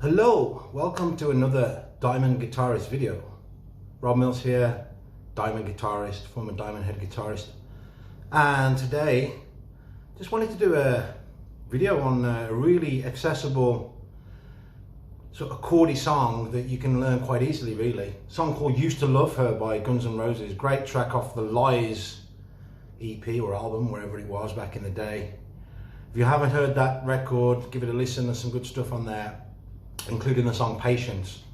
Hello, welcome to another Diamond Guitarist video. Rob Mills here, Diamond Guitarist, former Diamond Head guitarist. And today, just wanted to do a video on a really accessible sort of chordy song that you can learn quite easily really. A song called Used to Love Her by Guns N' Roses. Great track off the Lies EP or album, wherever it was back in the day. If you haven't heard that record, give it a listen, there's some good stuff on there, including the song Patience.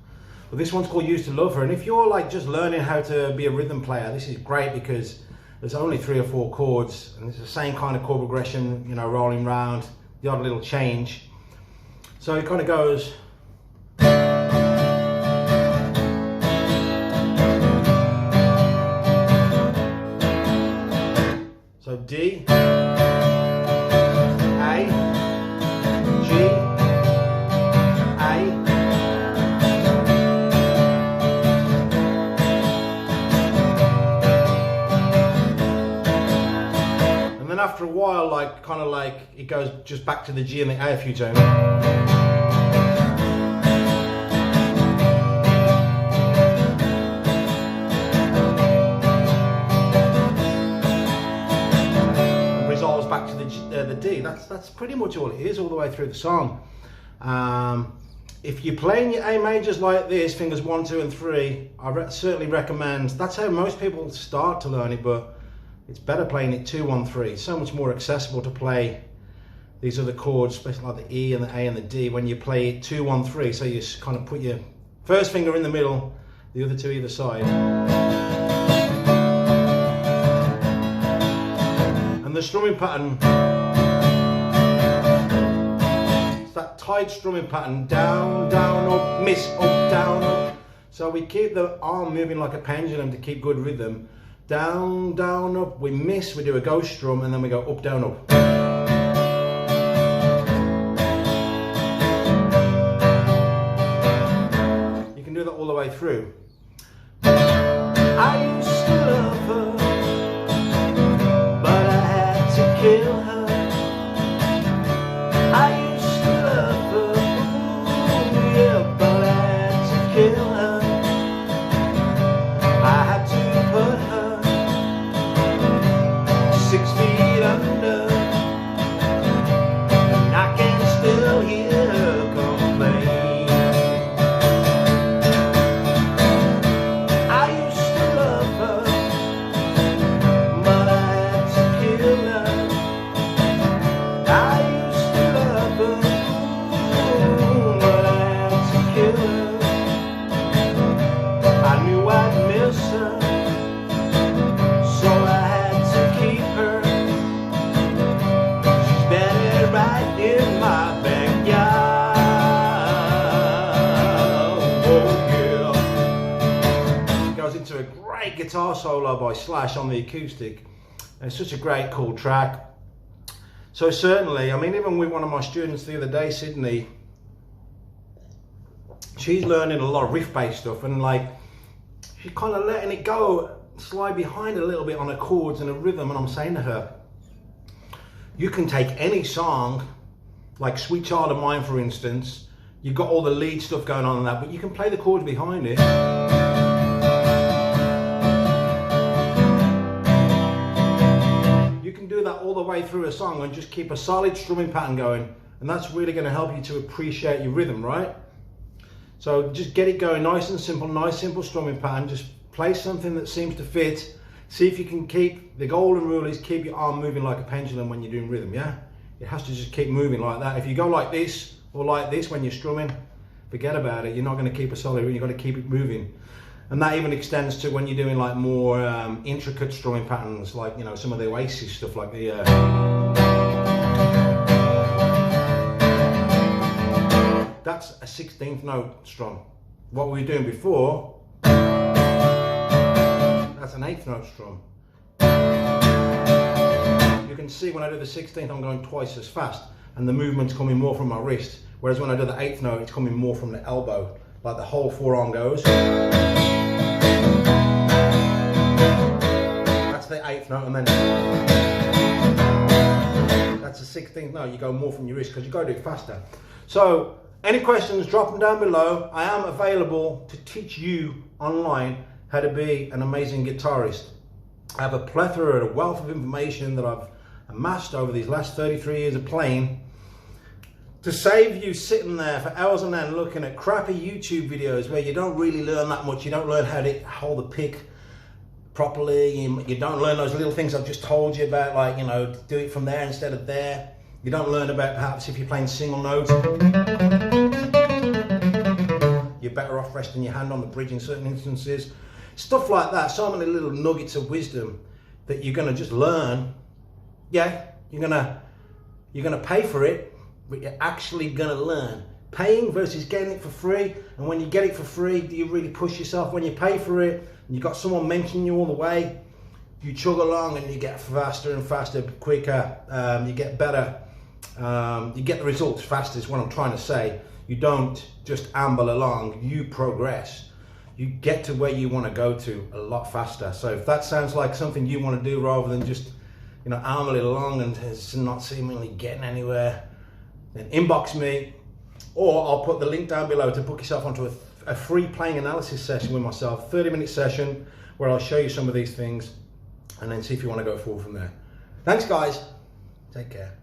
But this one's called Used to Love Her, and if you're like just learning how to be a rhythm player, this is great because there's only 3 or 4 chords and it's the same kind of chord progression, you know, rolling round, the odd little change. So it kind of goes so D, A, G, after a while, like kind of like it goes just back to the G and the A a few times. And resolves back to the D. That's pretty much all it is all the way through the song. If you're playing your A majors like this, fingers 1, 2 and 3, I certainly recommend, that's how most people start to learn it, but it's better playing it 2, 1, 3. It's so much more accessible to play these other chords, especially like the E and the A and the D, when you play it 2, 1, 3. So you kind of put your first finger in the middle, the other 2 either side. And the strumming pattern, it's that tight strumming pattern, down, down, up, miss, up, down, up. So we keep the arm moving like a pendulum to keep good rhythm. Down, down, up, we miss, we do a ghost strum, and then we go up, down, up. You can do that all the way through. I used to love her, but I had to kill her. I used to love her, ooh, yeah, but I had to kill her. I had to put her 6 feet under, and I can still hear her complain. I used to love her, but I had to kill her. I used to love her, ooh, but I had to kill her. I knew I'd miss her, so I had to keep her. She's better right in my backyard. Oh yeah. It goes into a great guitar solo by Slash on the acoustic. And it's such a great, cool track. So certainly, I mean, even with one of my students the other day, Sydney, she's learning a lot of riff-based stuff, and like she's kind of letting it go, slide behind a little bit on her chords and a rhythm, and I'm saying to her, you can take any song, like Sweet Child of Mine for instance, you've got all the lead stuff going on in that, but you can play the chords behind it. You can do that all the way through a song and just keep a solid strumming pattern going, and that's really going to help you to appreciate your rhythm, right? So just get it going nice and simple, nice simple strumming pattern, just play something that seems to fit. See if you can keep, the golden rule is keep your arm moving like a pendulum when you're doing rhythm, yeah? It has to just keep moving like that. If you go like this or like this when you're strumming, forget about it. You're not going to keep a solid rhythm, you've got to keep it moving. And that even extends to when you're doing like more intricate strumming patterns, like, you know, some of the Oasis stuff, like the that's a 16th note strum. What we were doing before, that's an 8th note strum. You can see when I do the 16th, I'm going twice as fast, and the movement's coming more from my wrist. Whereas when I do the 8th note, it's coming more from the elbow, like the whole forearm goes. That's the 8th note, and then that's the 16th note. You go more from your wrist because you got to do it faster. So Any questions, drop them down below. I am available to teach you online how to be an amazing guitarist. I have a plethora, a wealth of information that I've amassed over these last 33 years of playing to save you sitting there for hours on end looking at crappy YouTube videos where you don't really learn that much. You don't learn how to hold the pick properly. You don't learn those little things I've just told you about, like, you know, do it from there instead of there. You don't learn about perhaps if you're playing single notes, you're better off resting your hand on the bridge in certain instances. Stuff like that, so many little nuggets of wisdom that you're gonna just learn. Yeah, you're gonna pay for it, but you're actually gonna learn. Paying versus getting it for free, and when you get it for free, do you really push yourself? When you pay for it, and you got someone mentoring you all the way, you chug along and you get faster and faster, quicker, you get better, you get the results faster is what I'm trying to say. You don't just amble along, you progress. You get to where you want to go to a lot faster. So if that sounds like something you want to do rather than just, you know, amble it along and it's not seemingly getting anywhere, then inbox me, or I'll put the link down below to book yourself onto a free playing analysis session with myself, 30-minute session where I'll show you some of these things and then see if you want to go forward from there. Thanks guys, take care.